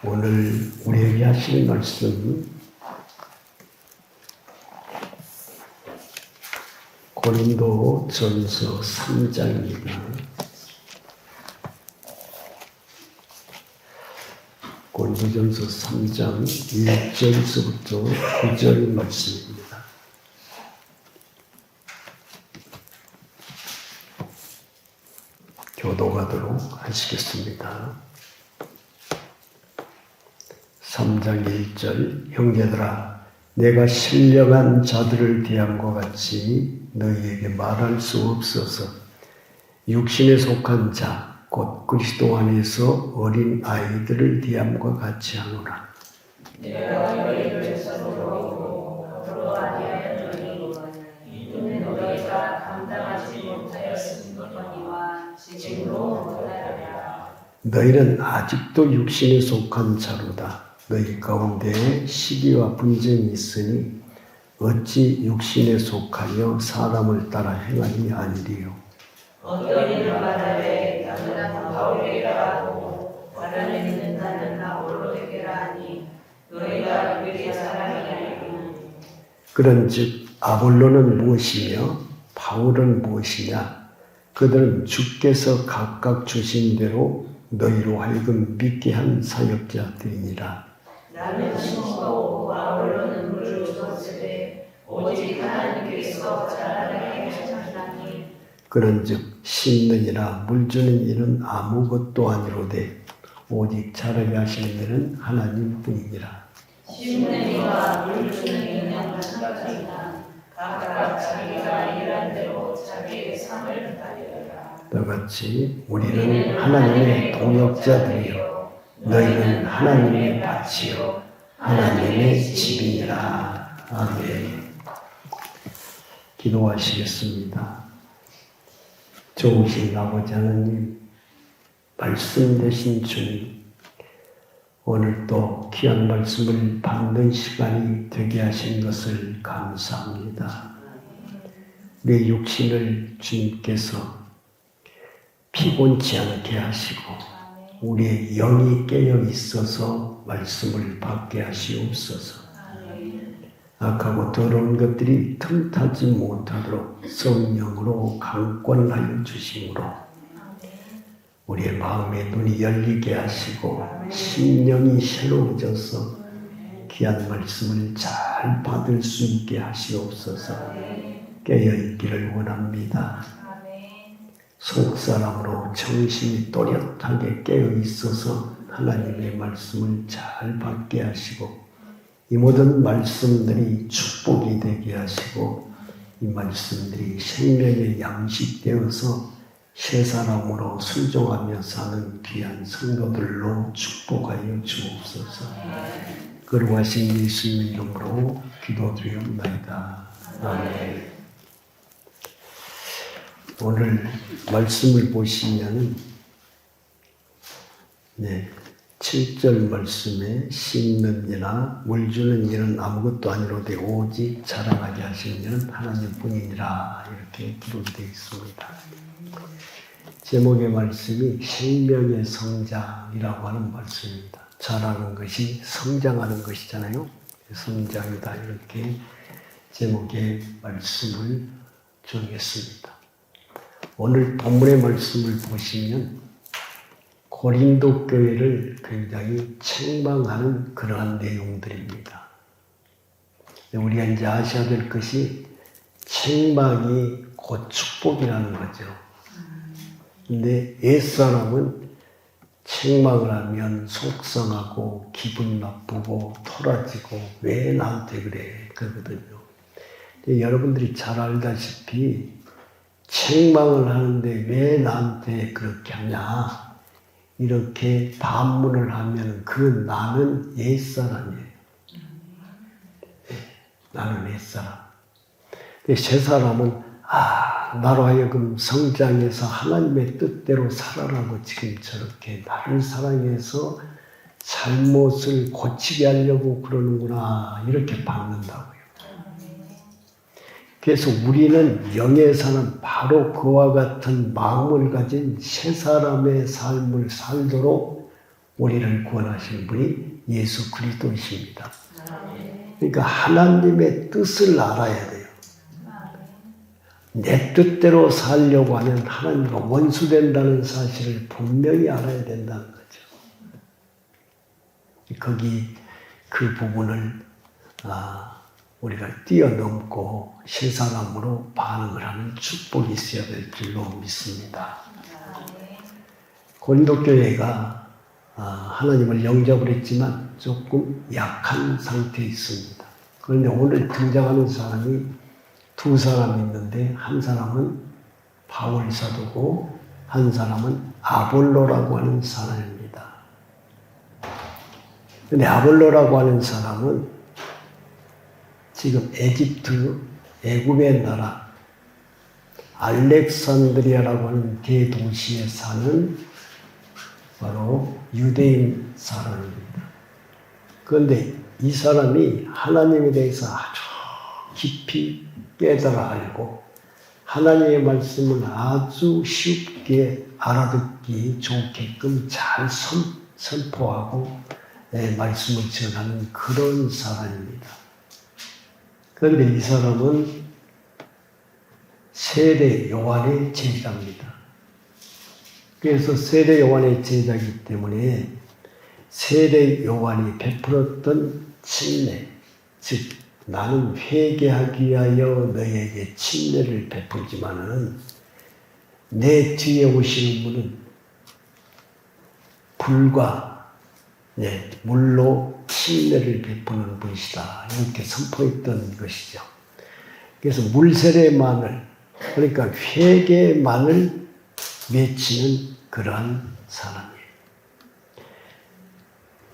오늘 우리에게 하시는 말씀은 고린도전서 3장입니다. 고린도전서 3장 1절에서부터 9절 말씀입니다. 교독하도록 하시겠습니다. 3장 1절 형제들아 내가 신령한 자들을 대함과 같이 너희에게 말할 수 없어서 육신에 속한 자 곧 그리스도 안에서 어린 아이들을 대함과 같이 하노라. 내가 너희를 서로 아니하였노니 이는 너희가 감당하지 못하였으니와 지금도 못하리라. 너희는 아직도 육신에 속한 자로다. 너희 가운데 시기와 분쟁이 있으니 어찌 육신에 속하여 사람을 따라 행하니 아니리요. 어떤 이는 말하되 나는 바울이라 하고 다른 이는 나는 아볼로에게라 하니 너희가 그의 사람이 아니니. 그런즉 아볼로는 무엇이며 바울은 무엇이냐? 그들은 주께서 각각 주신 대로 너희로 하여금 믿게 한 사역자들이니라. 나는 심고 아볼로는 물을 주었으되 오직 하나님께서 자라나게 하셨나니. 그런즉 심는 이나 물 주는 이는 아무것도 아니로되 오직 자라게 하시는 이는 하나님뿐이니라. 심는 이와 물 주는 이는 마찬가지이나 각각 자기가 일한 대로 자기의 상을 받으리라. 너같이 우리는 하나님의 동역자들이요 너희는 하나님의 밭이요 하나님의 집이니라. 아멘. 기도하시겠습니다. 좋으신 아버지 하나님, 말씀 되신 주님, 오늘 또 귀한 말씀을 받는 시간이 되게 하신 것을 감사합니다. 우리의 육신을 주님께서 피곤치 않게 하시고 우리의 영이 깨어 있어서 말씀을 받게 하시옵소서. 악하고 더러운 것들이 틈타지 못하도록 성령으로 강권하여 주심으로 우리의 마음의 눈이 열리게 하시고 심령이 새로워져서 귀한 말씀을 잘 받을 수 있게 하시옵소서. 깨어있기를 원합니다. 속사람으로 정신이 또렷하게 깨어있어서 하나님의 말씀을 잘 받게 하시고 이 모든 말씀들이 축복이 되게 하시고 이 말씀들이 생명의 양식되어서 새 사람으로 순종하며 사는 귀한 성도들로 축복하여 주옵소서. 거룩하신 예수님 이름으로 기도드리옵나이다. 아멘. 오늘 말씀을 보시면 7절 말씀에 심는 이나 물 주는 이는 아무것도 아니로되 오직 자라나게 하시는 이는 하나님뿐이니라. 이렇게 기록되어 있습니다. 제목의 말씀이 생명의 성장이라고 하는 말씀입니다. 자라는 것이 성장하는 것이잖아요. 성장이다. 이렇게 제목의 말씀을 정했습니다. 오늘 본문의 말씀을 보시면 고린도 교회를 굉장히 책망하는 그러한 내용들입니다. 우리가 이제 아셔야 될 것이 책망이 곧 축복이라는 거죠. 근데 옛사람은 책망을 하면 속상하고 기분 나쁘고 토라지고 왜 나한테 그래 그러거든요. 근데 여러분들이 잘 알다시피 책망을 하는데 왜 나한테 그렇게 하냐 이렇게 반문을 하면 그 나는 옛사람이에요. 나는 옛사람. 근데 새사람은 나로 하여금 성장해서 하나님의 뜻대로 살아라고 지금 저렇게 나를 사랑해서 잘못을 고치게 하려고 그러는구나 이렇게 받는다고요. 그래서 우리는 영에서는 바로 그와 같은 마음을 가진 새 사람의 삶을 살도록 우리를 구원하신 분이 예수 그리스도이십니다. 그러니까 하나님의 뜻을 알아야 돼요. 내 뜻대로 살려고 하면 하나님과 원수된다는 사실을 분명히 알아야 된다는 거죠. 거기 그 부분을 우리가 뛰어넘고 실사람으로 반응을 하는 축복이 있어야 될 줄로 믿습니다. 고린도 교회가 하나님을 영접을 했지만 조금 약한 상태에 있습니다. 그런데 오늘 등장하는 사람이 두 사람 있는데 한 사람은 바울 사도고 한 사람은 아볼로라고 하는 사람입니다. 그런데 아볼로라고 하는 사람은 지금 애굽의 나라 알렉산드리아라고 하는 대도시에 사는 바로 유대인 사람입니다. 그런데 이 사람이 하나님에 대해서 아주 깊이 깨달아 알고 하나님의 말씀을 아주 쉽게 알아듣기 좋게끔 잘 선포하고 말씀을 전하는 그런 사람입니다. 그런데 이 사람은 세례 요한의 제자입니다. 그래서 세례 요한의 제자이기 때문에 세례 요한이 베풀었던 침례, 즉 나는 회개하기 위하여 너에게 침례를 베풀지만은 내 뒤에 오시는 분은 불과 물로 침례를 베푸는 분이시다. 이렇게 선포했던 것이죠. 그래서 물세례만을, 그러니까 회개만을 외치는 그러한 사람이에요.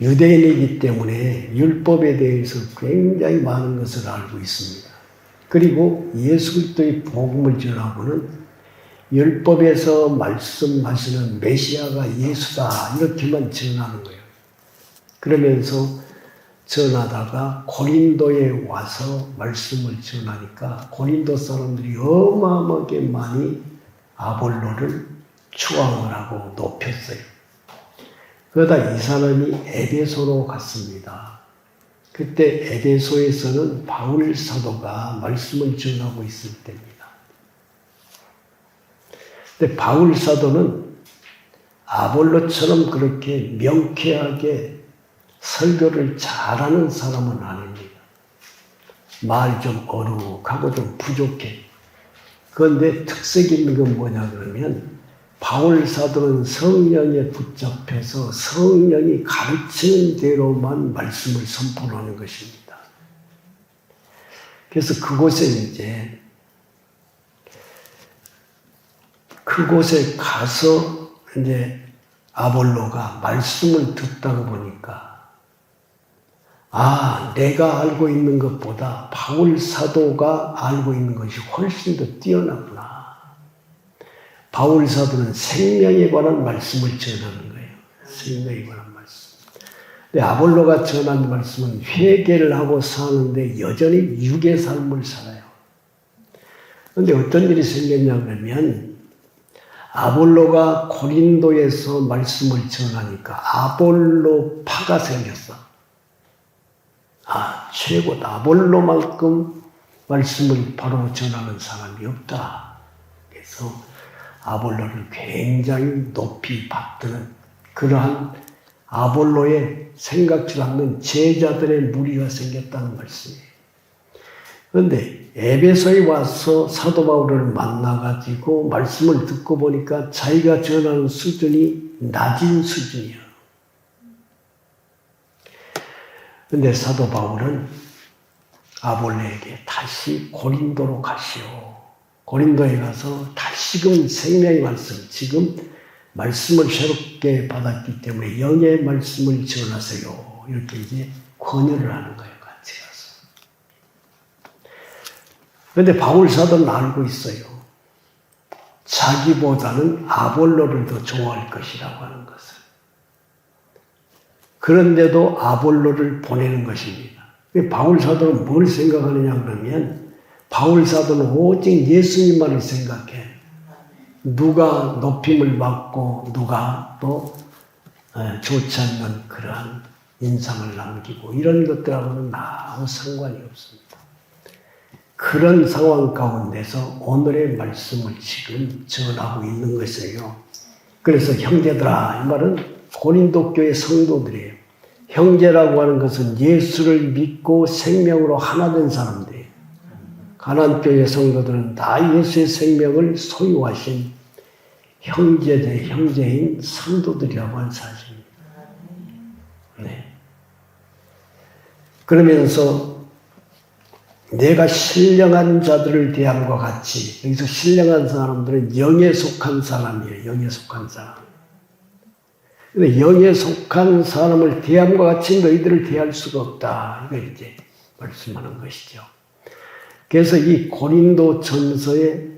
유대인이기 때문에 율법에 대해서 굉장히 많은 것을 알고 있습니다. 그리고 예수 그리스도의 복음을 전하고는 율법에서 말씀하시는 메시아가 예수다 이렇게만 전하는 거예요. 그러면서 전하다가 고린도에 와서 말씀을 전하니까 고린도 사람들이 어마어마하게 많이 아볼로를 추앙을 하고 높였어요. 그러다 이 사람이 에베소로 갔습니다. 그때 에베소에서는 바울 사도가 말씀을 전하고 있을 때입니다. 근데 바울 사도는 아볼로처럼 그렇게 명쾌하게 설교를 잘하는 사람은 아닙니다. 말이 좀 어룩하고 좀 부족해. 그런데 특색이 있는 건 뭐냐 그러면 바울 사도는 성령에 붙잡혀서 성령이 가르치는 대로만 말씀을 선포하는 것입니다. 그래서 그곳에 가서 이제 아볼로가 말씀을 듣다가 보니까 내가 알고 있는 것보다 바울 사도가 알고 있는 것이 훨씬 더 뛰어나구나. 바울 사도는 생명에 관한 말씀을 전하는 거예요. 생명에 관한 말씀. 근데 아볼로가 전한 말씀은 회개를 하고 사는데 여전히 육의 삶을 살아요. 그런데 어떤 일이 생겼냐 그러면 아볼로가 고린도에서 말씀을 전하니까 아볼로파가 생겼어. 최고다. 아볼로만큼 말씀을 바로 전하는 사람이 없다. 그래서 아볼로를 굉장히 높이 받드는 그러한 아볼로의 생각지 않는 제자들의 무리가 생겼다는 말씀이에요. 그런데 에베소에 와서 사도 바울을 만나가지고 말씀을 듣고 보니까 자기가 전하는 수준이 낮은 수준이야. 그런데 사도 바울은 아볼로에게 다시 고린도로 가시오. 고린도에 가서 다시금 생명의 말씀, 지금 말씀을 새롭게 받았기 때문에 영의 말씀을 전하세요. 이렇게 이제 권유를 하는 거예요. 같이 가서. 그런데 바울 사도는 알고 있어요. 자기보다는 아볼로를 더 좋아할 것이라고 하는 것을. 그런데도 아볼로를 보내는 것입니다. 바울 사도는 뭘 생각하느냐 그러면 바울 사도는 오직 예수님만을 생각해. 누가 높임을 받고 누가 또 좋지 않는 그러한 인상을 남기고 이런 것들하고는 아무 상관이 없습니다. 그런 상황 가운데서 오늘의 말씀을 지금 전하고 있는 것이에요. 그래서 형제들아, 이 말은 고린도 교회 성도들이에요. 형제라고 하는 것은 예수를 믿고 생명으로 하나 된 사람들이에요. 가나안교회 성도들은 다 예수의 생명을 소유하신 형제의 형제인 성도들이라고 하는 사실입니다. 네. 그러면서 내가 신령한 자들을 대함과 같이, 여기서 신령한 사람들은 영에 속한 사람이에요. 영에 속한 사람. 근데 영에 속한 사람을 대함과 같이 너희들을 대할 수가 없다. 이거 이제 말씀하는 것이죠. 그래서 이 고린도 전서의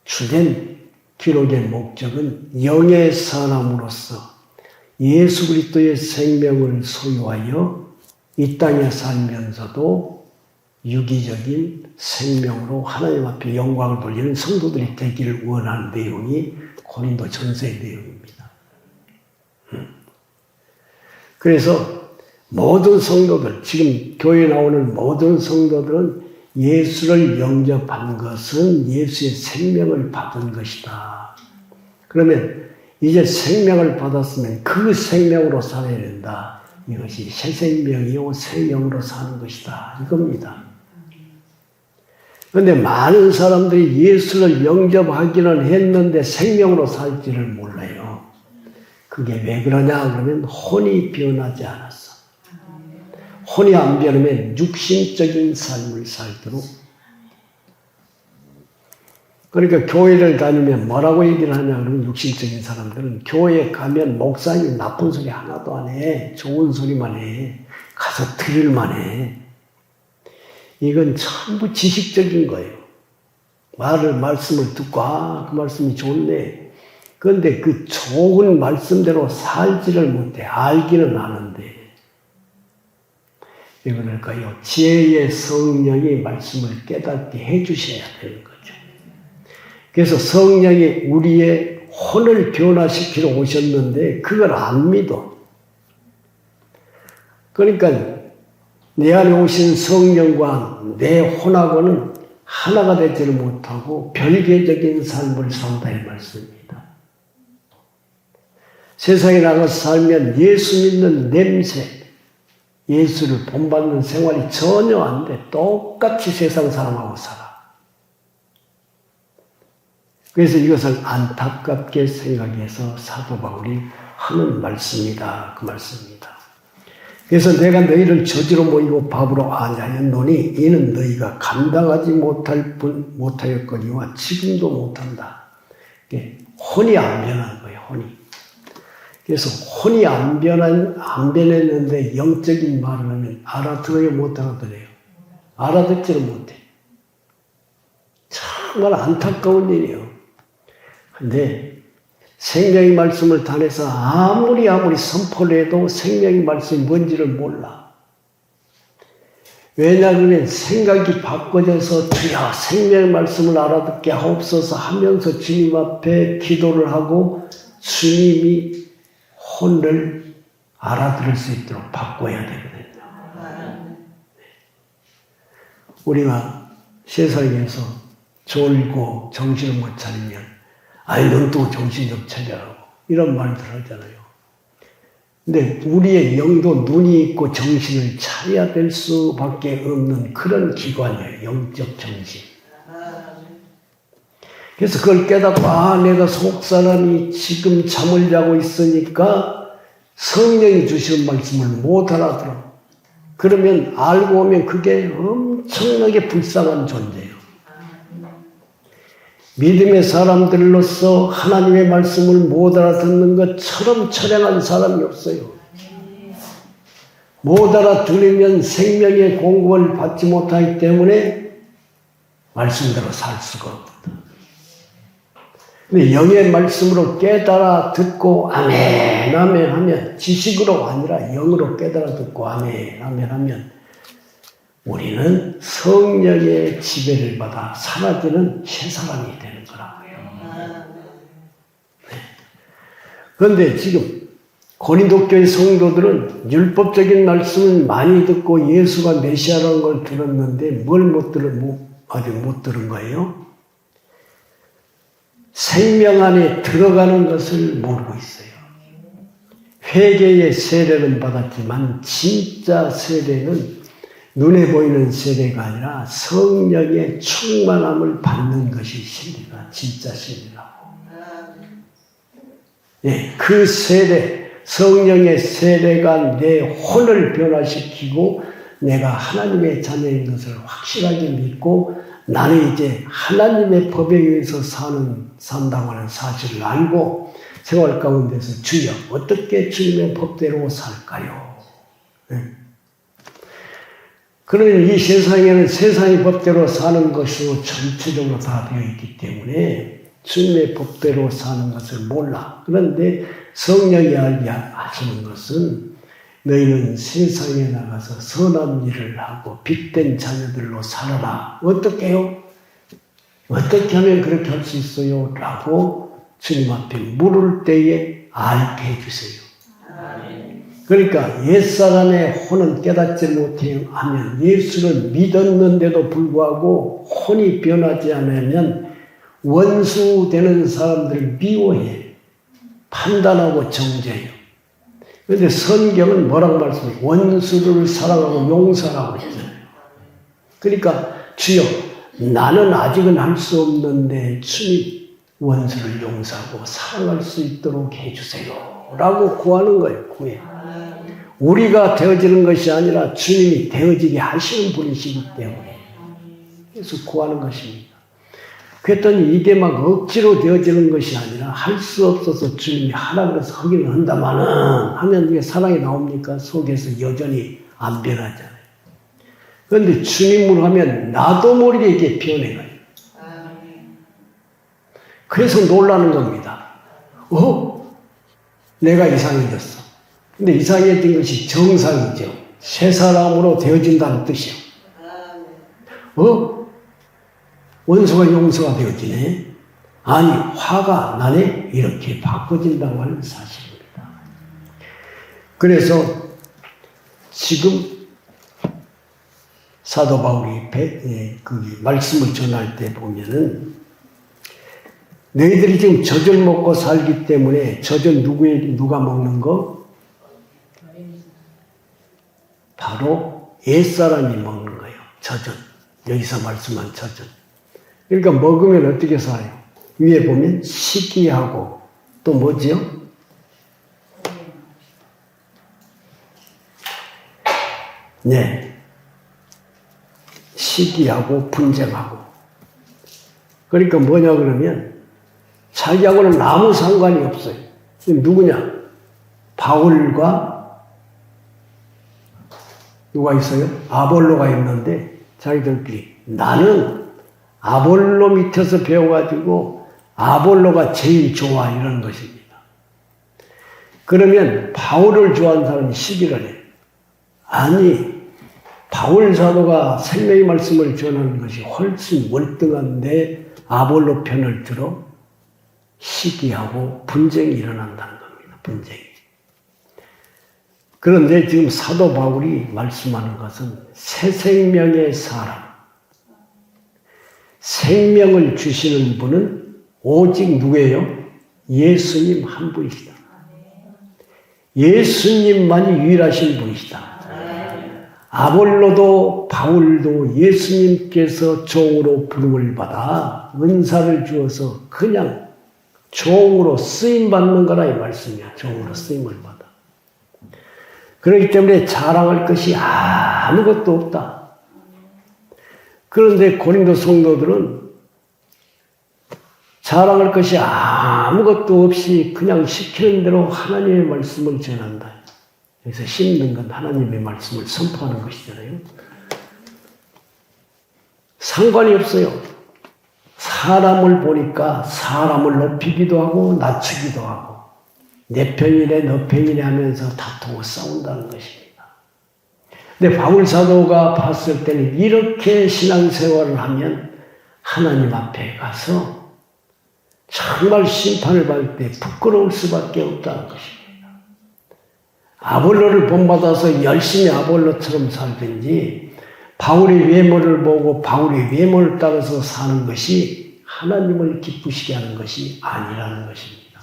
주된 기록의 목적은 영의 사람으로서 예수 그리스도의 생명을 소유하여 이 땅에 살면서도 유기적인 생명으로 하나님 앞에 영광을 돌리는 성도들이 되기를 원하는 내용이 고린도 전서의 내용입니다. 그래서 모든 성도들, 지금 교회에 나오는 모든 성도들은 예수를 영접한 것은 예수의 생명을 받은 것이다. 그러면 이제 생명을 받았으면 그 생명으로 살아야 된다. 이것이 새 생명이요 새 영으로 사는 것이다. 이겁니다. 그런데 많은 사람들이 예수를 영접하기는 했는데 생명으로 살지를 몰라요. 그게 왜 그러냐 그러면 혼이 변하지 않았어. 혼이 안 변하면 육신적인 삶을 살도록. 그러니까 교회를 다니면 뭐라고 얘기를 하냐 그러면 육신적인 사람들은 교회에 가면 목사님이 나쁜 소리 하나도 안 해. 좋은 소리만 해. 가서 들을만 해. 이건 전부 지식적인 거예요. 말씀을 듣고 그 말씀이 좋네. 그런데 그 좋은 말씀대로 살지를 못해. 알기는 아는데. 왜 그럴까요? 지혜의 성령이 말씀을 깨닫게 해주셔야 되는 거죠. 그래서 성령이 우리의 혼을 변화시키러 오셨는데 그걸 안 믿어. 그러니까 내 안에 오신 성령과 내 혼하고는 하나가 되지를 못하고 별개적인 삶을 산다 이 말씀입니다. 세상에 나가서 살면 예수 믿는 냄새, 예수를 본받는 생활이 전혀 안 돼. 똑같이 세상 사람하고 살아. 그래서 이것을 안타깝게 생각해서 사도 바울이 하는 말씀이다. 그 말씀입니다. 그래서 내가 너희를 저지로 모이고 밥으로 아냐였노니 이는 너희가 감당하지 못하였거니와 지금도 못한다. 혼이 안 변한 거예요. 혼이. 그래서 혼이 안 변했는데 영적인 말을 하면 알아들어요, 못 알아들어요? 알아듣지를 못해. 정말 안타까운 일이에요. 근데 생명의 말씀을 단해서 아무리 선포를 해도 생명의 말씀이 뭔지를 몰라. 왜냐하면 생각이 바꿔져서 주여 생명의 말씀을 알아듣게 하옵소서 하면서 주님 앞에 기도를 하고 주님이 혼을 알아들을 수 있도록 바꿔야 되거든요. 우리가 세상에서 졸고 정신을 못 차리면 눈 뜨고 정신 좀 차려라고 이런 말들 하잖아요. 근데 우리의 영도 눈이 있고 정신을 차려야 될 수밖에 없는 그런 기관이에요. 영적 정신. 그래서 그걸 깨닫고 내가 속사람이 지금 잠을 자고 있으니까 성령이 주시는 말씀을 못 알아들어. 그러면 알고 오면 그게 엄청나게 불쌍한 존재예요. 믿음의 사람들로서 하나님의 말씀을 못 알아듣는 것처럼 처량한 사람이 없어요. 못 알아들으면 생명의 공급을 받지 못하기 때문에 말씀대로 살 수가 없다. 근데 영의 말씀으로 깨달아 듣고 아멘 아멘 하면 지식으로 아니라 영으로 깨달아 듣고 아멘 아멘 하면 우리는 성령의 지배를 받아 사라지는 새 사람이 되는 거라고요. 네. 그런데 지금 고린도 교회 성도들은 율법적인 말씀을 많이 듣고 예수가 메시아라는 걸 들었는데 뭘 아직 못 들은 거예요? 생명 안에 들어가는 것을 모르고 있어요. 회개의 세례는 받았지만 진짜 세례는 눈에 보이는 세례가 아니라 성령의 충만함을 받는 것이 진리가 진짜 진리라고. 예, 그 세례, 성령의 세례가 내 혼을 변화시키고 내가 하나님의 자녀인 것을 확실하게 믿고 나는 이제 하나님의 법에 의해서 산다고 하는 사실을 알고 생활 가운데서 주여 어떻게 주님의 법대로 살까요? 네. 그러면 이 세상에는 세상의 법대로 사는 것으로 전체적으로 다 되어 있기 때문에 주님의 법대로 사는 것을 몰라. 그런데 성령이 하시는 것은 너희는 세상에 나가서 선한 일을 하고 빛된 자녀들로 살아라. 어떻게 해요? 어떻게 하면 그렇게 할 수 있어요? 라고 주님 앞에 물을 때에 알게 해주세요. 그러니까 옛사람의 혼은 깨닫지 못하면 예수를 믿었는데도 불구하고 혼이 변하지 않으면 원수 되는 사람들을 미워해. 판단하고 정죄해요. 그런데 성경은 뭐라고 말씀해요? 원수를 사랑하고 용서하라고 했잖아요. 그러니까 주여 나는 아직은 할 수 없는데 주님 원수를 용서하고 사랑할 수 있도록 해주세요. 라고 구하는 거예요. 구해. 우리가 되어지는 것이 아니라 주님이 되어지게 하시는 분이시기 때문에 그래서 구하는 것입니다. 그랬더니 이게 막 억지로 되어지는 것이 아니라 할 수 없어서 주님이 하라 그래서 하기는 한다마는 하면 이게 사랑이 나옵니까? 속에서 여전히 안 변하잖아요. 그런데 주님으로 하면 나도 모르게 이게 변해가요. 그래서 놀라는 겁니다. 내가 이상해졌어. 근데 이상해진 것이 정상이죠. 새 사람으로 되어진다는 뜻이요. 원수가 용서가 되어지네. 아니 화가 나네. 이렇게 바꿔진다고 하는 사실입니다. 그래서 지금 사도 바울이 그 말씀을 전할 때 보면은 너희들이 지금 젖을 먹고 살기 때문에 젖은 누가 먹는 거? 바로 옛사람이 먹는 거예요. 젖은. 여기서 말씀한 젖은. 그러니까 먹으면 어떻게 살아요? 위에 보면 시기하고 또 뭐지요? 네. 시기하고 분쟁하고. 그러니까 뭐냐 그러면 자기하고는 아무 상관이 없어요. 누구냐? 바울과 누가 있어요? 아볼로가 있는데 자기들끼리 나는 아볼로 밑에서 배워가지고 아볼로가 제일 좋아 이런 것입니다. 그러면 바울을 좋아하는 사람이 시기를 해요. 아니 바울 사도가 생명의 말씀을 전하는 것이 훨씬 월등한데 아볼로 편을 들어 시기하고 분쟁이 일어난다는 겁니다. 분쟁이. 그런데 지금 사도 바울이 말씀하는 것은 새 생명의 사람, 생명을 주시는 분은 오직 누구예요? 예수님 한 분이시다. 예수님만이 유일하신 분이시다. 아볼로도 바울도 예수님께서 종으로 부름을 받아 은사를 주어서 그냥 종으로 쓰임받는 거라 이 말씀이야. 종으로 쓰임을 받아. 그렇기 때문에 자랑할 것이 아무것도 없다. 그런데 고린도 성도들은 자랑할 것이 아무것도 없이 그냥 시키는 대로 하나님의 말씀을 전한다. 그래서 심는 건 하나님의 말씀을 선포하는 것이잖아요. 상관이 없어요. 사람을 보니까 사람을 높이기도 하고 낮추기도 하고 내 편이래 너 편이래 하면서 다투고 싸운다는 것입니다. 근데 바울 사도가 봤을 때는 이렇게 신앙생활을 하면 하나님 앞에 가서 정말 심판을 받을 때 부끄러울 수밖에 없다는 것입니다. 아볼로를 본받아서 열심히 아볼로처럼 살든지 바울의 외모를 보고 바울의 외모를 따라서 사는 것이 하나님을 기쁘시게 하는 것이 아니라는 것입니다.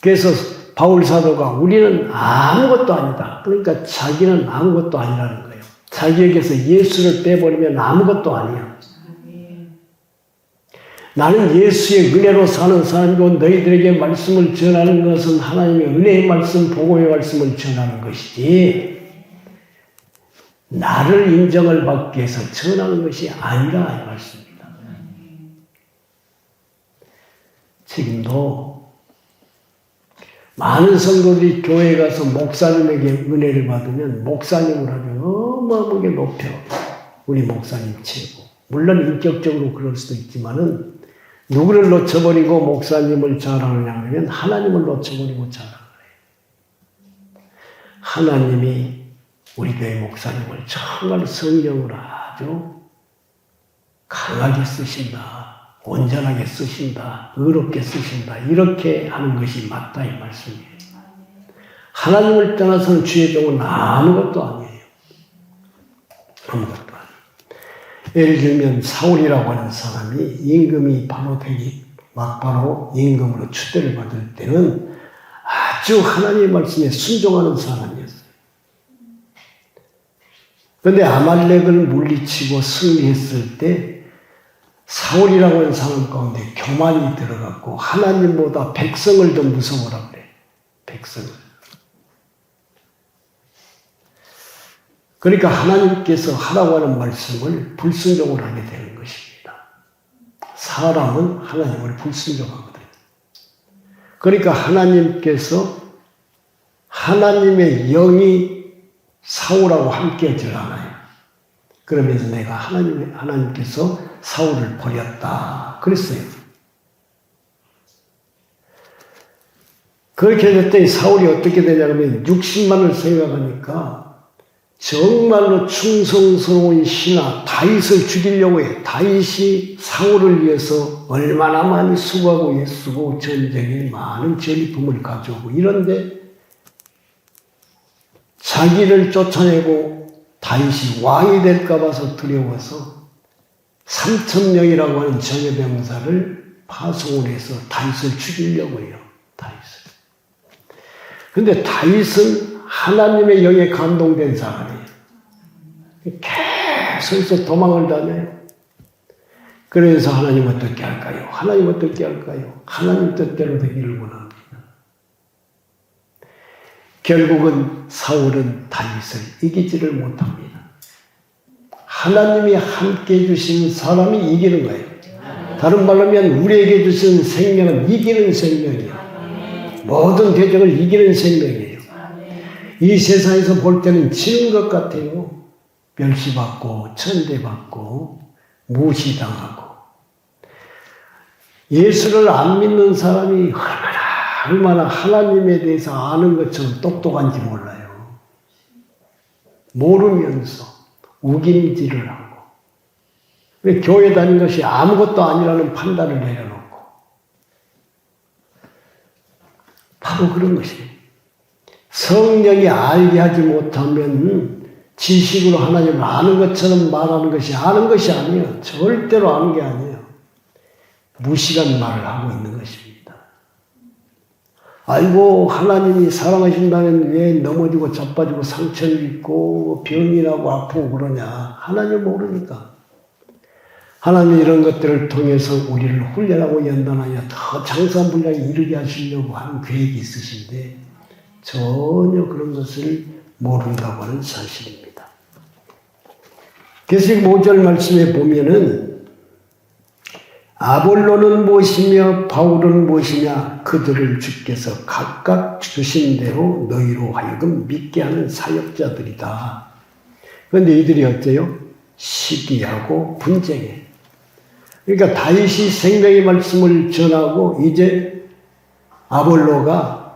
그래서 바울 사도가 우리는 아무것도 아니다. 그러니까 자기는 아무것도 아니라는 거예요. 자기에게서 예수를 빼버리면 아무것도 아니야. 나는 예수의 은혜로 사는 사람이고 너희들에게 말씀을 전하는 것은 하나님의 은혜의 말씀, 복음의 말씀을 전하는 것이지 나를 인정을 받기 위해서 전하는 것이 아니라 이 말씀입니다. 지금도 많은 성도들이 교회에 가서 목사님에게 은혜를 받으면 목사님을 아주 어마어마하게 높여. 우리 목사님 최고. 물론 인격적으로 그럴 수도 있지만은 누구를 놓쳐버리고 목사님을 자랑하냐 그러면 하나님을 놓쳐버리고 자랑을 해요. 하나님이 우리 교회 목사님을 정말 성령으로 아주 강하게 쓰신다. 온전하게 쓰신다. 의롭게 쓰신다. 이렇게 하는 것이 맞다 이 말씀이에요. 하나님을 떠나서는 주의 종은 아무것도 아니에요. 아무것도 아니에요. 예를 들면 사울이라고 하는 사람이 임금이 바로 되기 막바로 임금으로 추대를 받을 때는 아주 하나님의 말씀에 순종하는 사람이었어요. 그런데 아말렉을 물리치고 승리했을 때 사울이라고 하는 사람 가운데 교만이 들어갔고 하나님보다 백성을 더 무서워라 그래. 백성을. 그러니까 하나님께서 하라고 하는 말씀을 불순종을 하게 되는 것입니다. 사람은 하나님을 불순종하거든요. 그러니까 하나님께서 하나님의 영이 사울하고 함께하지 않아요. 그러면서 내가 하나님께서 사울을 버렸다. 그랬어요. 그렇게 됐더니 사울이 어떻게 되냐면 60만을 생각하니까 정말로 충성스러운 신하 다윗을 죽이려고 해. 다윗이 사울을 위해서 얼마나 많이 수고하고 애쓰고 전쟁에 많은 전리품을 가져오고 이런데 자기를 쫓아내고 다윗이 왕이 될까 봐서 두려워서 3,000명이라고 하는 정예병사를 파송을 해서 다윗을 죽이려고 해요. 다윗을. 근데 다윗은 하나님의 영에 감동된 사람이에요. 계속 도망을 다녀요. 그래서 하나님 어떻게 할까요? 하나님 어떻게 할까요? 하나님 뜻대로 되기를 원합니다. 결국은 사울은 다윗을 이기지를 못합니다. 하나님이 함께 해주신 사람이 이기는 거예요. 다른 말로 하면 우리에게 주신 생명은 이기는 생명이에요. 모든 대적을 이기는 생명이에요. 이 세상에서 볼 때는 지는 것 같아요. 멸시받고 천대받고 무시당하고. 예수를 안 믿는 사람이 얼마나 하나님에 대해서 아는 것처럼 똑똑한지 몰라요. 모르면서 우김질을 하고 왜 교회 다니는 것이 아무것도 아니라는 판단을 내려놓고 바로 그런 것이에요. 성령이 알게 하지 못하면 지식으로 하나님을 아는 것처럼 말하는 것이 아는 것이 아니에요. 절대로 아는 게 아니에요. 무식한 말을 하고 있는 것입니다. 아이고 하나님이 사랑하신다면 왜 넘어지고 자빠지고 상처를 입고 병이 나고 아프고 그러냐. 하나님 모르니까. 하나님 이런 것들을 통해서 우리를 훈련하고 연단하여 더 장수한 분량에 이르게 하시려고 하는 계획이 있으신데 전혀 그런 것을 모른다고 하는 사실입니다. 그래서 5절 말씀에 보면은 아볼로는 무엇이며 바울은 무엇이냐 그들을 주께서 각각 주신 대로 너희로 하여금 믿게 하는 사역자들이다. 그런데 이들이 어때요? 시기하고 분쟁해. 그러니까 다윗이 생명의 말씀을 전하고 이제 아볼로가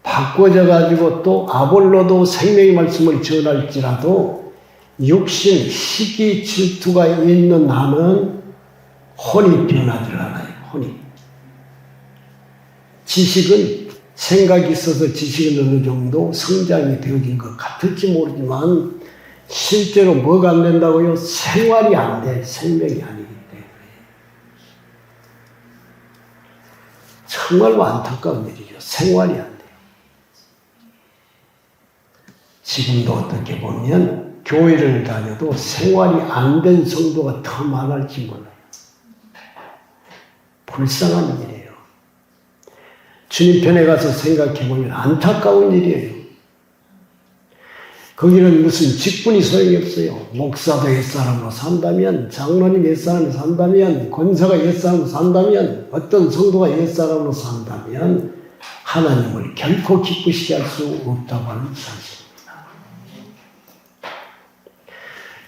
바꿔져 가지고 또 아볼로도 생명의 말씀을 전할지라도 육신, 시기, 질투가 있는 나는 혼이 변하지 않아요. 혼이. 지식은 생각이 있어서 지식은 어느 정도 성장이 되어진 것 같을지 모르지만 실제로 뭐가 안 된다고요? 생활이 안 돼. 생명이 아니기 때문에. 정말로 안타까운 일이죠. 생활이 안 돼요. 지금도 어떻게 보면 교회를 다녀도 생활이 안 된 성도가 더 많을지 몰라요. 불쌍한 일이에요. 주님 편에 가서 생각해보면 안타까운 일이에요. 거기는 무슨 직분이 소용이 없어요. 목사도 옛사람으로 산다면, 장로님 옛사람으로 산다면, 권사가 옛사람으로 산다면, 어떤 성도가 옛사람으로 산다면 하나님을 결코 기쁘시게 할 수 없다고 하는 사실입니다.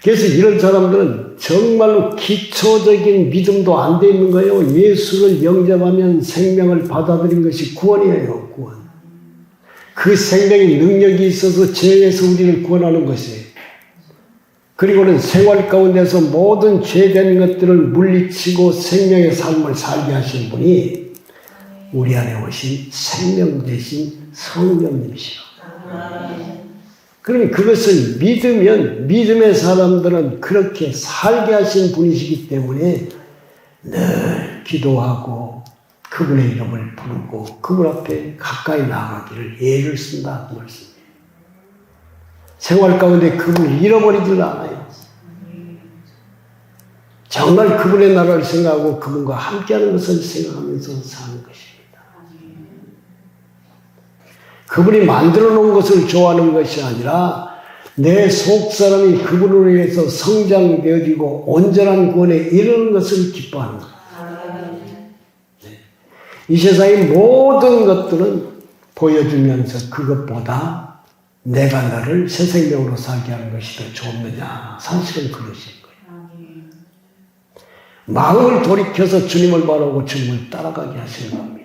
그래서 이런 사람들은 정말로 기초적인 믿음도 안 돼 있는 거예요. 예수를 영접하면 생명을 받아들인 것이 구원이에요. 구원. 그 생명의 능력이 있어서 죄에서 우리를 구원하는 것이에요. 그리고는 생활 가운데서 모든 죄된 것들을 물리치고 생명의 삶을 살게 하신 분이 우리 안에 오신 생명 되신 성령님이시오. 그러면 그것을 믿으면 믿음의 사람들은 그렇게 살게 하신 분이시기 때문에 늘 기도하고 그분의 이름을 부르고 그분 앞에 가까이 나가기를 애를 쓴다 그 말씀이에요. 생활 가운데 그분을 잃어버리질 않아요. 정말 그분의 나라를 생각하고 그분과 함께하는 것을 생각하면서 사는 것입니다. 그분이 만들어 놓은 것을 좋아하는 것이 아니라 내 속사람이 그분으로 인해서 성장되어지고 온전한 구원에 이르는 것을 기뻐하는 것. 네. 이 세상의 모든 것들은 보여주면서 그것보다 내가 너를 새 생명으로 살게 하는 것이 더 좋느냐. 사실은 그것인 거예요. 마음을 돌이켜서 주님을 바라보고 주님을 따라가게 하시는 겁니다.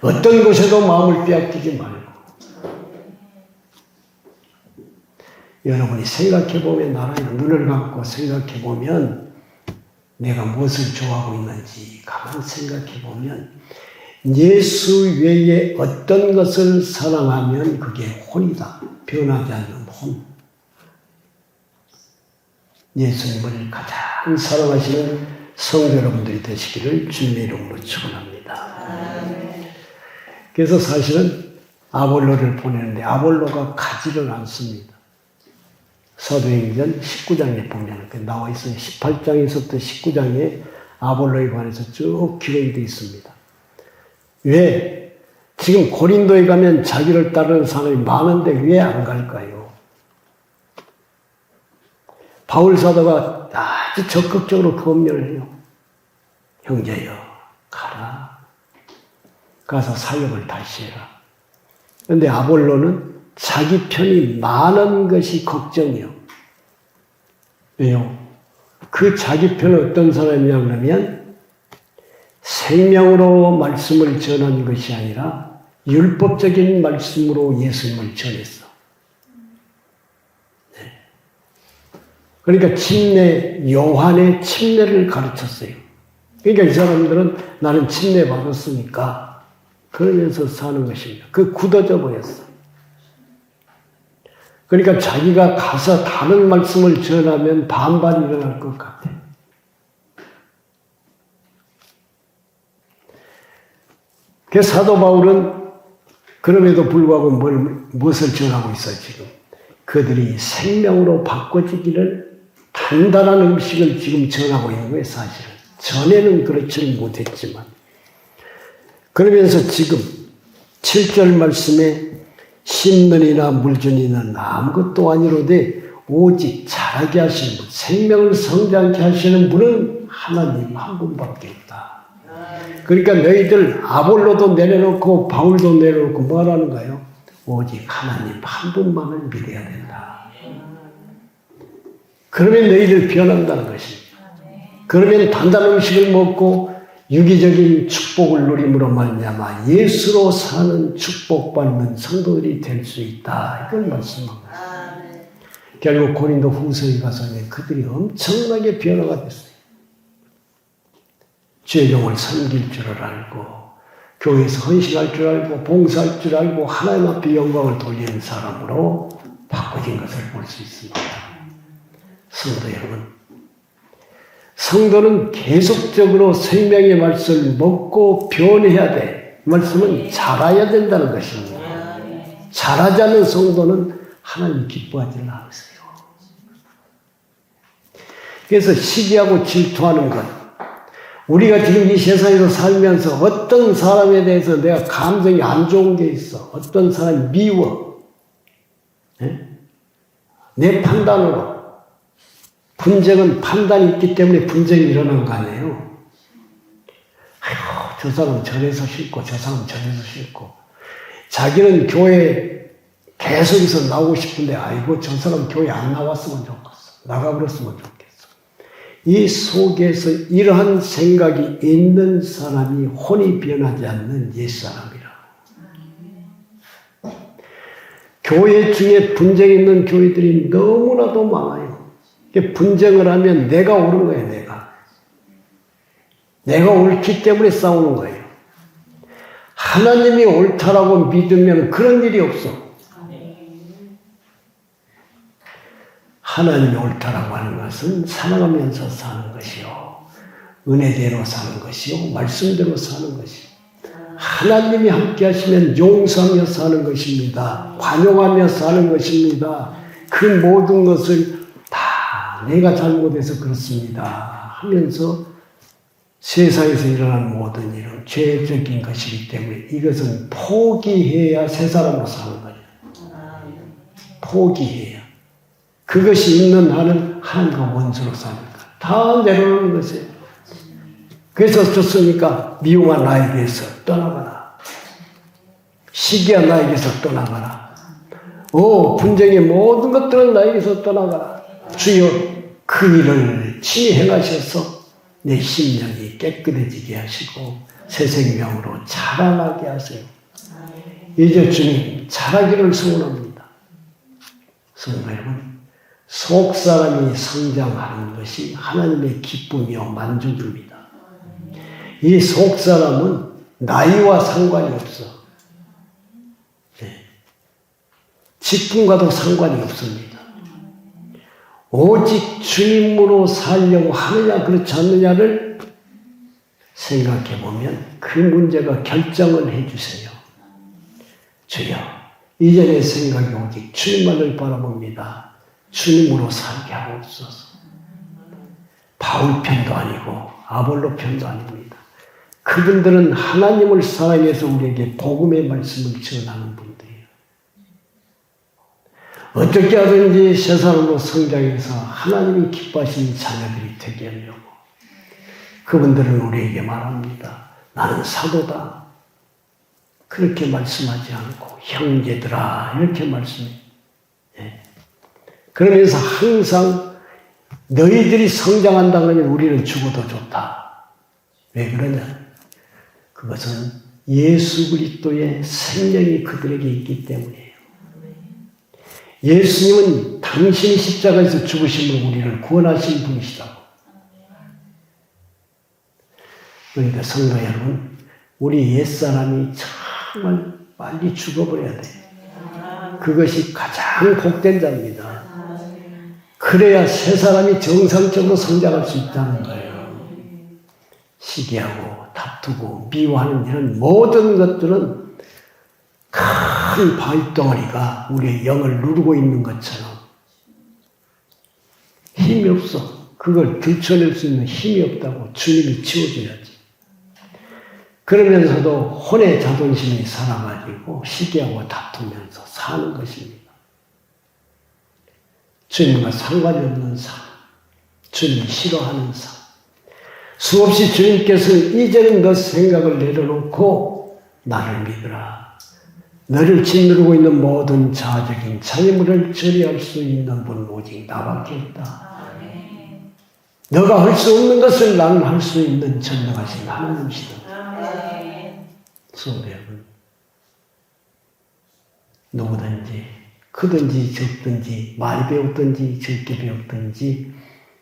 어떤 곳에도 마음을 빼앗기지 말고 여러분이 생각해보면 나라에 눈을 감고 생각해보면 내가 무엇을 좋아하고 있는지 가만 생각해보면 예수 외에 어떤 것을 사랑하면 그게 혼이다. 변하지 않는 혼. 예수님을 가장 사랑하시는 성도 여러분들이 되시기를 주님의 이름으로 축원합니다. 그래서 사실은 아볼로를 보내는데 아볼로가 가지를 않습니다. 사도행전 19장에 보면 나와 있어요. 18장에서부터 19장에 아볼로에 관해서 쭉 기록이 되어 있습니다. 왜? 지금 고린도에 가면 자기를 따르는 사람이 많은데 왜 안 갈까요? 바울 사도가 아주 적극적으로 검열을 해요. 형제여, 가라. 가서 사역을 다시 해라. 그런데 아볼로는 자기 편이 많은 것이 걱정이요. 왜요? 그 자기 편은 어떤 사람이냐 그러면 생명으로 말씀을 전한 것이 아니라 율법적인 말씀으로 예수님을 전했어. 네. 그러니까 침례, 요한의 침례를 가르쳤어요. 그러니까 이 사람들은 나는 침례 받았으니까 그러면서 사는 것입니다. 그 굳어져 보였어. 그러니까 자기가 가서 다른 말씀을 전하면 반발이 일어날 것 같아. 그 사도 바울은 그럼에도 불구하고 무엇을 전하고 있어요, 지금? 그들이 생명으로 바꿔지기를 단단한 음식을 지금 전하고 있는 거예요, 사실은. 전에는 그렇지는 못했지만. 그러면서 지금 7절 말씀에 심는이나 물주니는 아무것도 아니로되 오직 자라게 하시는 분, 생명을 성장케 하시는 분은 하나님 한 분밖에 없다. 그러니까 너희들 아볼로도 내려놓고 바울도 내려놓고 뭐라는가요? 오직 하나님 한 분만을 믿어야 된다. 그러면 너희들 변한다는 것입니다. 그러면 단단한 음식을 먹고 유기적인 축복을 누림으로 말미암아 예수로 사는 축복받는 성도들이 될 수 있다. 이걸 말씀합니다. 결국 고린도 후서에 가서는 그들이 엄청나게 변화가 됐어요. 죄종을 섬길 줄을 알고 교회에서 헌신할 줄 알고 봉사할 줄 알고 하나님 앞에 영광을 돌리는 사람으로 바꿔진 것을 볼 수 있습니다. 성도 여러분, 성도는 계속적으로 생명의 말씀을 먹고 변해야 돼. 말씀은 자라야 된다는 것입니다. 자라지 않는 성도는 하나님 기뻐하지 않으세요. 그래서 시기하고 질투하는 것, 우리가 지금 이 세상에서 살면서 어떤 사람에 대해서 내가 감정이 안 좋은 게 있어. 어떤 사람이 미워. 내 판단으로. 분쟁은 판단이 있기 때문에 분쟁이 일어나는 거 아니에요. 아이고, 저 사람 저래서 싫고 저 사람 저래서 싫고. 자기는 교회에 계속해서 나오고 싶은데 아이고 저 사람 교회 안 나왔으면 좋겠어. 나가버렸으면 좋겠어. 이 속에서 이러한 생각이 있는 사람이 혼이 변하지 않는 옛사람이라고. 교회 중에 분쟁이 있는 교회들이 너무나도 많아요. 분쟁을 하면 내가 옳은 거예요, 내가. 내가 옳기 때문에 싸우는 거예요. 하나님이 옳다라고 믿으면 그런 일이 없어. 하나님이 옳다라고 하는 것은 사랑하면서 사는 것이요. 은혜대로 사는 것이요. 말씀대로 사는 것이요. 하나님이 함께 하시면 용서하며 사는 것입니다. 관용하며 사는 것입니다. 그 모든 것을 다 내가 잘못해서 그렇습니다 하면서 세상에서 일어나는 모든 일은 죄적인 것이기 때문에 이것은 포기해야 새 사람으로 사는 거예요. 포기해야. 그것이 있는 한은 하나님과 원수로 사니까 다 내려놓는 것이에요. 그래서 좋습니까? 미움한 나에게서 떠나가라. 시기한 나에게서 떠나가라. 분쟁의 모든 것들은 나에게서 떠나가라. 주여 그 일을 친히 행하셔서 내 심령이 깨끗해지게 하시고 새 생명으로 자라나게 하세요. 이제 주님 자라기를 소원합니다. 성도 여러분, 속 사람이 성장하는 것이 하나님의 기쁨이요 만족입니다. 이 속 사람은 나이와 상관이 없어. 직분과도 상관이 없습니다. 오직 주님으로 살려고 하느냐 그렇지 않느냐를 생각해 보면 그 문제가 결정을 해 주세요. 주여, 이제 내 생각이 오직 주님만을 바라봅니다. 주님으로 살게 하옵소서. 바울 편도 아니고 아볼로 편도 아닙니다. 그분들은 하나님을 사랑해서 우리에게 복음의 말씀을 전하는 분들이에요. 어떻게 하든지 새 사람으로 성장해서 하나님이 기뻐하시는 자녀들이 되게 하려고 그분들은 우리에게 말합니다. 나는 사도다. 그렇게 말씀하지 않고 형제들아 이렇게 말씀해요. 그러면서 항상 너희들이 성장한다면 우리는 죽어도 좋다. 왜 그러냐? 그것은 예수 그리스도의 생명이 그들에게 있기 때문이에요. 예수님은 당신이 십자가에서 죽으심으로 우리를 구원하신 분이시다고. 그러니까 성도 여러분, 우리 옛사람이 정말 빨리 죽어버려야 돼요. 그것이 가장 복된 자입니다. 그래야 새 사람이 정상적으로 성장할 수 있다는 거예요. 시기하고 다투고 미워하는 이런 모든 것들은 큰 바위덩어리가 우리의 영을 누르고 있는 것처럼 힘이 없어. 그걸 들춰낼 수 있는 힘이 없다고 주님이 치워줘야지. 그러면서도 혼의 자존심이 살아가지고 시기하고 다투면서 사는 것입니다. 주님과 상관이 없는 삶, 주님이 싫어하는 삶. 수없이 주님께서는 이제는 너 생각을 내려놓고 나를 믿으라. 너를 짓누르고 있는 모든 자아적인 장애물을 처리할 수 있는 분은 오직 나밖에 없다. 너가 할 수 없는 것을 나는 할 수 있는 전능하신 하나님이시다. 성도 여러분, 누구든지 크든지 적든지 많이 배웠든지 적게 배웠든지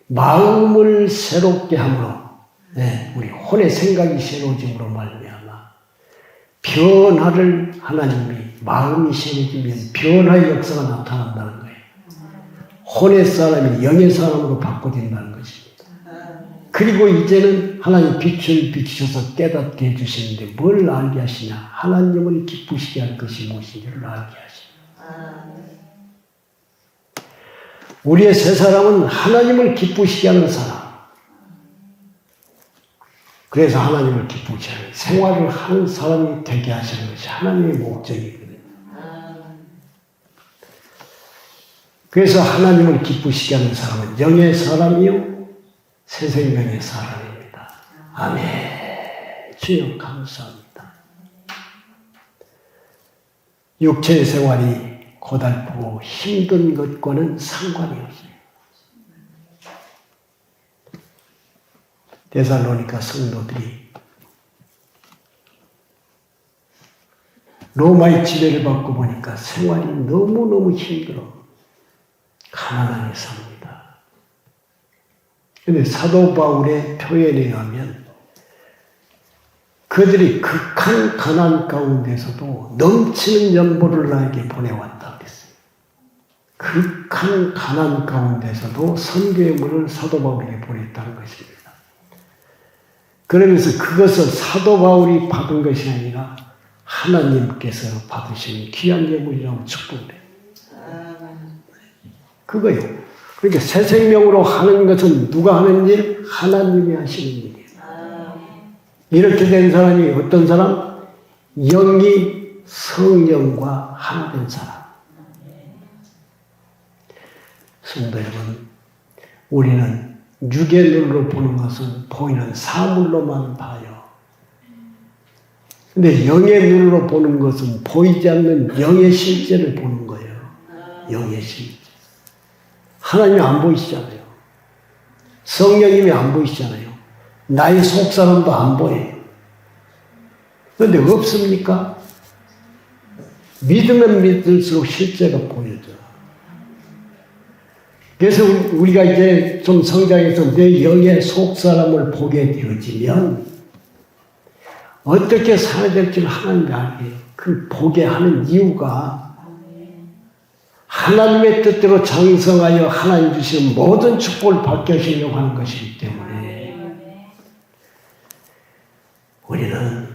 마음을 새롭게 함으로 우리 혼의 생각이 새로워짐으로 말미암아 변화를 하나님이 마음이 심해지면 변화의 역사가 나타난다는 거예요. 혼의 사람이 영의 사람으로 바꿔진다는 것입니다. 그리고 이제는 하나님 빛을 비추셔서 깨닫게 해주시는데 뭘 알게 하시냐? 하나님을 기쁘시게 할 것이 무엇인지를 알게 하십니다. 우리의 새 사람은 하나님을 기쁘시게 하는 사람. 그래서 하나님을 기쁘시게 하는 생활을 하는 사람이 되게 하시는 것이 하나님의 목적이거든요. 그래서 하나님을 기쁘시게 하는 사람은 영의 사람이요 새 생명의 사람입니다. 아멘. 주여 감사합니다. 육체의 생활이 고달프고 힘든 것과는 상관이 없어요. 데살로니가 성도들이 로마의 지배를 받고 보니까 생활이 너무너무 힘들어. 가난하게 삽니다. 그런데 사도 바울의 표현에 의하면 그들이 극한 가난 가운데서도 넘치는 연보를 나에게 보내왔다 그랬어요. 극한 가난 가운데서도 선교의 문을 사도 바울에게 보냈다는 것입니다. 그러면서 그것을 사도 바울이 받은 것이 아니라 하나님께서 받으신 귀한 예물이라고 축복을 해요. 그거요. 그러니까 새 생명으로 하는 것은 누가 하는 일? 하나님이 하시는 일이에요. 이렇게 된 사람이 어떤 사람? 영이 성령과 하나 된 사람. 성도 여러분, 우리는 육의 눈으로 보는 것은 보이는 사물로만 봐요. 근데 영의 눈으로 보는 것은 보이지 않는 영의 실제를 보는 거예요. 영의 실제. 하나님이 안 보이시잖아요. 성령님이 안 보이시잖아요. 나의 속사람도 안 보여요. 그런데 없습니까? 믿으면 믿을수록 실제가 보여져요. 그래서 우리가 이제 좀 성장해서 내 영의 속사람을 보게 되어지면 어떻게 살아야 될지를 하나님이 알게 해요. 그 보게 하는 이유가 하나님의 뜻대로 장성하여 하나님 주시는 모든 축복을 받게 하시려고 하는 것이기 때문에 우리는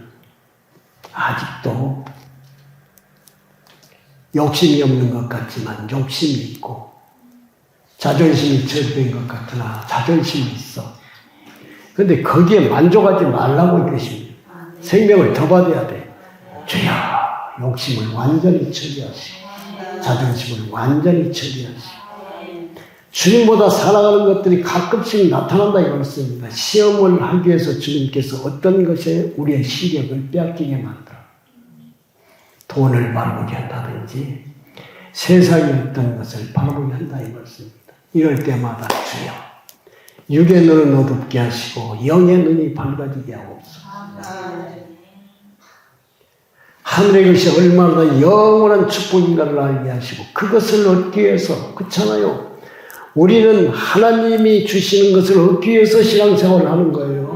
아직도 욕심이 없는 것 같지만 욕심이 있고 자존심이 저된 것 같으나 자존심이 있어. 그런데 거기에 만족하지 말라고 이러십니다. 생명을 더 받아야 돼. 주여 욕심을 완전히 처리하시고 자존심을 완전히 처리하시고 주님보다 살아가는 것들이 가끔씩 나타난다 이렇습니다. 시험을 하기 위해서 주님께서 어떤 것에 우리의 시력을 빼앗기게 만들어 돈을 바라보게 한다든지 세상의 어떤 것을 바라보게 한다 이 말씀입니다. 이럴 때마다 주여 육의 눈은 어둡게 하시고 영의 눈이 밝아지게 하옵소서. 하늘의 것이 얼마나 영원한 축복인가를 알게 하시고 그것을 얻기 위해서 그렇잖아요. 우리는 하나님이 주시는 것을 얻기 위해서 신앙생활을 하는 거예요.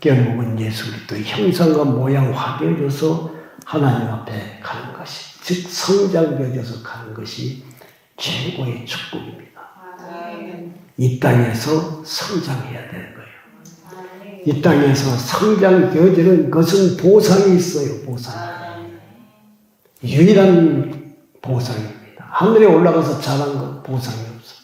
결국은 예수 그리스도의 형상과 모양 확인해서 하나님 앞에 가는 것이 즉 성장되어져서 가는 것이 최고의 축복입니다. 이 땅에서 성장해야 되는 거예요. 이 땅에서 성장되어지는 것은 보상이 있어요. 보상. 유일한 보상입니다. 하늘에 올라가서 잘한 건 보상이 없어.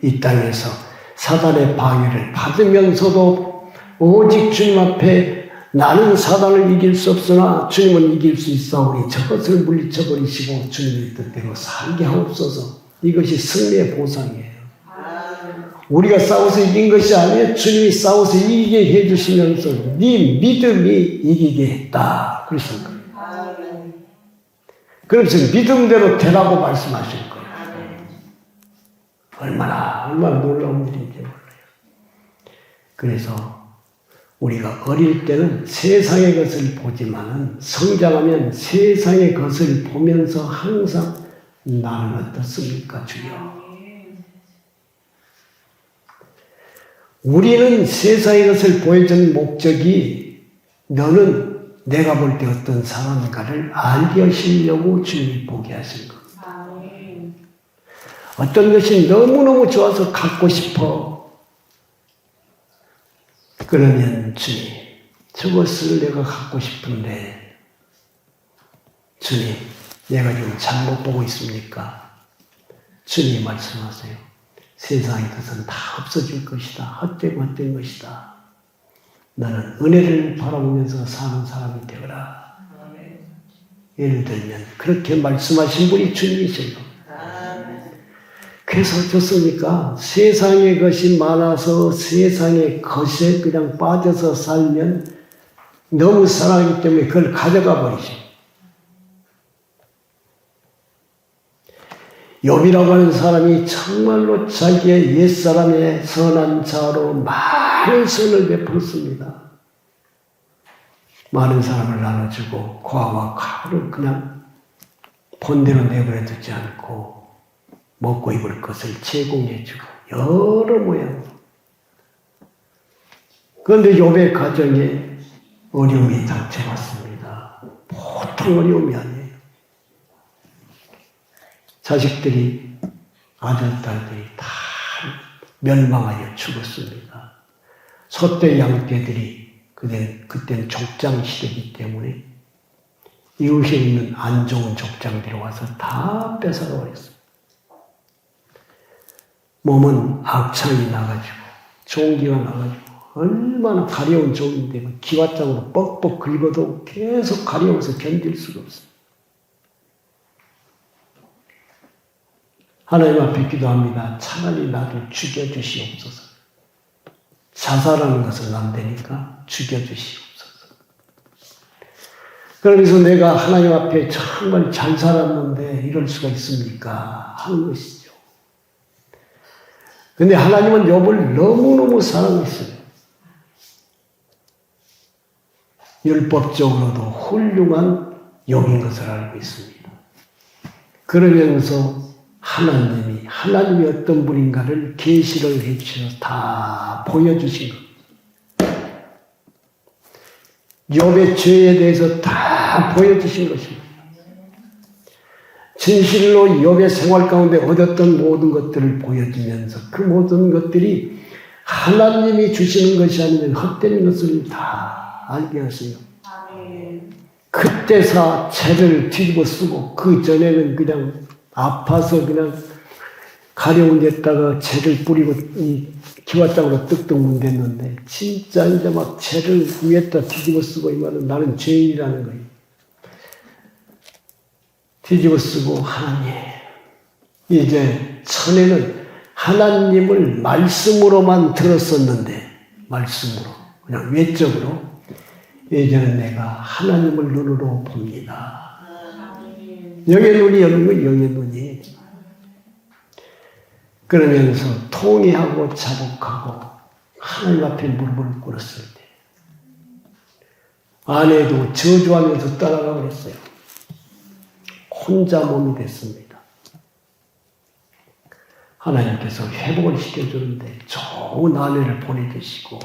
이 땅에서 사단의 방해를 받으면서도 오직 주님 앞에 나는 사단을 이길 수 없으나 주님은 이길 수 있사오니 저것을 물리쳐버리시고 주님의 뜻대로 살게 하옵소서. 이것이 승리의 보상이에요. 우리가 싸워서 이긴 것이 아니에요. 주님이 싸워서 이기게 해주시면서 네 믿음이 이기게 했다. 그러신 거예요. 그래서 믿음대로 되라고 말씀하실 거예요. 얼마나 놀라운 일인지 몰라요. 그래서 우리가 어릴 때는 세상의 것을 보지만은 성장하면 세상의 것을 보면서 항상 나는 어떻습니까, 주여? 우리는 세상의 것을 보여주는 목적이 너는 내가 볼 때 어떤 사람인가를 알게 하시려고 주님이 보게 하신 것. 어떤 것이 너무너무 좋아서 갖고 싶어. 그러면 주님, 저것을 내가 갖고 싶은데 주님, 내가 지금 잘못 보고 있습니까? 주님 말씀하세요. 세상의 것은 다 없어질 것이다. 헛된 것이다. 너는 은혜를 바라보면서 사는 사람이 되어라. 예를 들면 그렇게 말씀하신 분이 주님이시죠. 그래서 어떻습니까? 세상의 것이 많아서 세상의 것에 그냥 빠져서 살면 너무 사랑하기 때문에 그걸 가져가 버리죠. 욥이라고 하는 사람이 정말로 자기의 옛사람의 선한 자로 많은 선을 베풀었습니다. 많은 사람을 나눠주고 과와 과를 그냥 본대로 내버려 두지 않고 먹고 입을 것을 제공해주고 여러 모양으로. 그런데 욥의 가정에 어려움이 닥쳐왔습니다. 보통 어려움이 아니에요. 자식들이, 아들딸들이 다 멸망하여 죽었습니다. 소떼 양떼들이 그때는 족장 시대이기 때문에 이웃에 있는 안 좋은 족장들이 와서 다 뺏어가 버렸어요. 몸은 악창이 나가지고 종기가 나가지고 얼마나 가려운 종인데 기와장으로 뻑뻑 긁어도 계속 가려워서 견딜 수가 없어요. 하나님 앞에 기도합니다. 차라리 나를 죽여주시옵소서. 자살하는 것은 안 되니까 죽여주시옵소서. 그러면서 내가 하나님 앞에 정말 잘 살았는데 이럴 수가 있습니까? 하는 것이죠. 근데 하나님은 욥을 너무너무 사랑했어요. 율법적으로도 훌륭한 욥인 것을 알고 있습니다. 그러면서 하나님이 어떤 분인가를 계시를 해주셔서 다 보여주신 것. 욥의 죄에 대해서 다 보여주신 것입니다. 진실로 욥의 생활 가운데 얻었던 모든 것들을 보여주면서 그 모든 것들이 하나님이 주시는 것이 아니면 헛된 것을 다 알게 하세요. 그때서 죄를 뒤집어 쓰고 그 전에는 그냥 아파서 그냥 가려운 데다가 죄를 뿌리고 이 기와장으로 뜩뜩 문댔는데 진짜 이제 막 죄를 위에다 뒤집어 쓰고 이 말은 나는 죄인이라는 거예요. 뒤집어 쓰고 하나님 이제 전에는 하나님을 말씀으로만 들었었는데 말씀으로 그냥 외적으로 이제는 내가 하나님을 눈으로 봅니다. 영의 눈이 열린 건 영의 눈이. 그러면서 통회하고 자복하고 하나님 앞에 무릎을 꿇었을 때 아내도 저주하면서 따라가 버렸어요. 혼자 몸이 됐습니다. 하나님께서 회복을 시켜주는데 좋은 아내를 보내주시고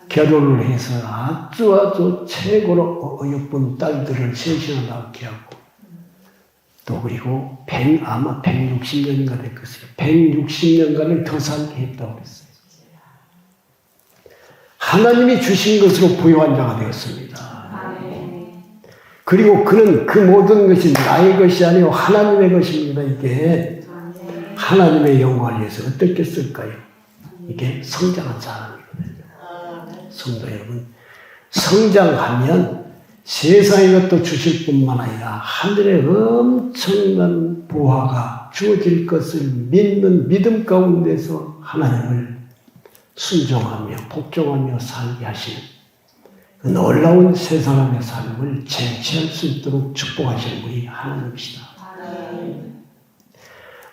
결혼을 해서 아주 최고로 어여쁜 딸들을 셋이나 낳게 하고 또 그리고 아마 160년인가 될 것이에요. 160년간을 더 살게 했다고 그랬어요. 하나님이 주신 것으로 부유한 자가 되었습니다. 그리고 그는 그 모든 것이 나의 것이 아니고 하나님의 것입니다. 이게 하나님의 영광을 위해서 어떻게 쓸까요? 이게 성장한 사람이거든요. 성도 여러분, 성장하면 세상의 것도 주실 뿐만 아니라 하늘의 엄청난 보화가 주어질 것을 믿는 믿음 가운데서 하나님을 순종하며 복종하며 살게 하시는 그 놀라운 세 사람의 삶을 쟁취할 수 있도록 축복하시는 분이 하나님이시다.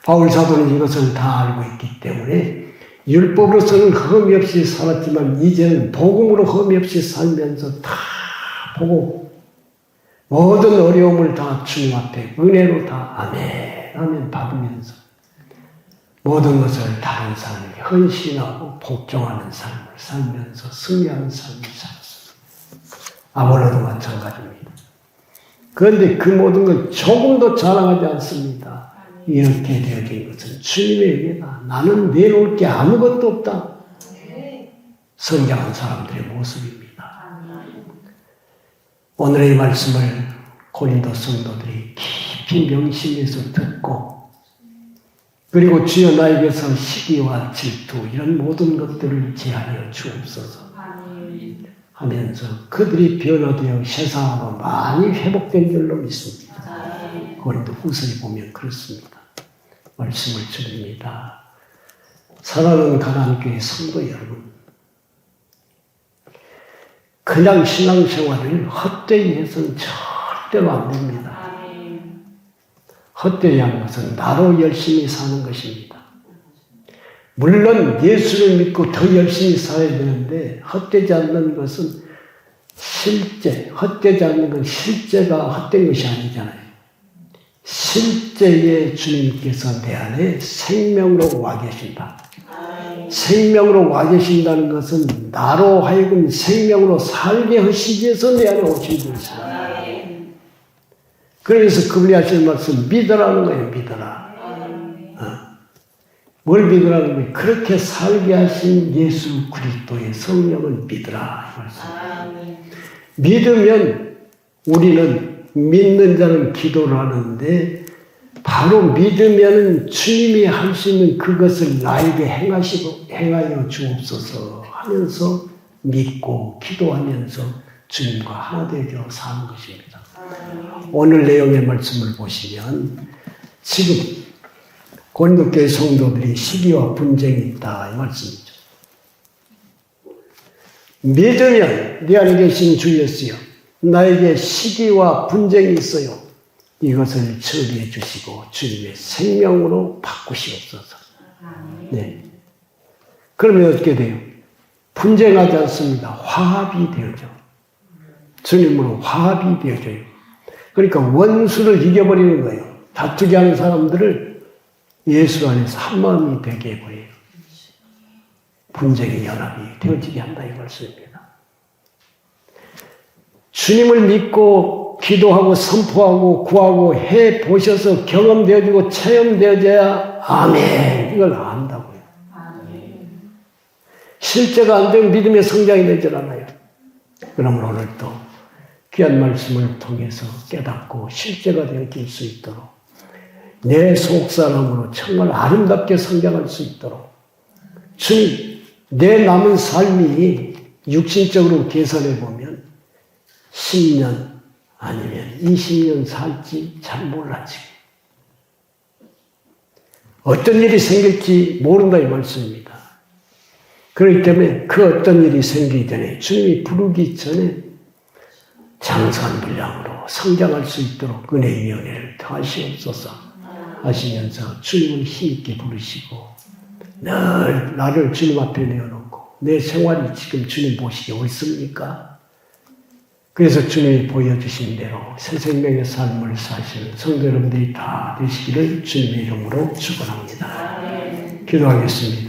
바울 사도는 이것을 다 알고 있기 때문에 율법으로서는 흠이 없이 살았지만 이제는 복음으로 흠이 없이 살면서 다 보고 모든 어려움을 다 주님 앞에 은혜로 다 아멘 받으면서 모든 것을 다른 사람에게 헌신하고 복종하는 삶을 살면서 승리하는 삶을 살았습니다. 아볼로도 마찬가지입니다. 그런데 그 모든 건 조금도 자랑하지 않습니다. 이렇게 되어진 것은 주님의 은혜다. 나는 내놓을 게 아무것도 없다. 성장한 사람들의 모습입니다. 오늘의 말씀을 고린도 성도들이 깊이 명심해서 듣고, 그리고 주여 나에게서 시기와 질투 이런 모든 것들을 제하여 주옵소서 하면서 그들이 변화되어 세상으로 많이 회복된 줄로 믿습니다. 고린도 후서에 보면 그렇습니다. 말씀을 드립니다. 사랑하는 가나안교회 성도 여러분, 그냥 신앙생활을 헛되이 해서는 절대로 안 됩니다. 헛되이 하는 것은 나로 열심히 사는 것입니다. 물론 예수를 믿고 더 열심히 살아야 되는데 헛되지 않는 것은 실제, 헛되지 않는 건 실제가 헛된 것이 아니잖아요. 실제의 주님께서 내 안에 생명으로 와 계신다. 생명으로 와 계신다는 것은 나로 하여금 생명으로 살게 하시기 위해서 내 안에 오신 것이다. 그래서 그분이 하시는 말씀 믿으라는 거예요. 믿어라. 뭘 믿으라는 거예요? 그렇게 살게 하신 예수 그리스도의 성령을 믿으라. 이 말씀. 믿으면 우리는 믿는 자는 기도를 하는데 바로 믿으면 주님이 할 수 있는 그것을 나에게 행하여 주옵소서 하면서 믿고 기도하면서 주님과 하나 되어 사는 것입니다. 오늘 내용의 말씀을 보시면 지금 고린도교회 성도들이 시기와 분쟁이 있다 이 말씀이죠. 믿으면 내 안에 계신 주 예수여 나에게 시기와 분쟁이 있어요. 이것을 처리해 주시고 주님의 생명으로 바꾸시옵소서. 네. 그러면 어떻게 돼요? 분쟁하지 않습니다. 화합이 되어져. 주님으로 화합이 되어져요. 그러니까 원수를 이겨버리는 거예요. 다투게 하는 사람들을 예수 안에서 한마음이 되게 해버려요. 분쟁의 연합이 되어지게 한다 이 말씀입니다. 주님을 믿고 기도하고 선포하고 구하고 해보셔서 경험되어지고 체험되어져야 아멘 이걸 안다고요. 실제가 안 되면 믿음의 성장이 되질 않아요. 그러므로 오늘도 귀한 말씀을 통해서 깨닫고 실제가 되어질 수 있도록 내 속사람으로 정말 아름답게 성장할 수 있도록 주님 내 남은 삶이 육신적으로 계산해 보면 10년 아니면 20년 살지 잘 몰라지. 어떤 일이 생길지 모른다 이 말씀입니다. 그렇기 때문에 그 어떤 일이 생기기 전에 주님이 부르기 전에 장수한 분량으로 성장할 수 있도록 은혜의 연애를 더하시옵소서 하시면서 주님을 힘있게 부르시고 늘 나를 주님 앞에 내어놓고 내 생활이 지금 주님 보시기에 옳습니까? 그래서 주님이 보여주신 대로 새 생명의 삶을 사시는 성도 여러분들이 다 되시기를 주님의 이름으로 축원합니다. 기도하겠습니다.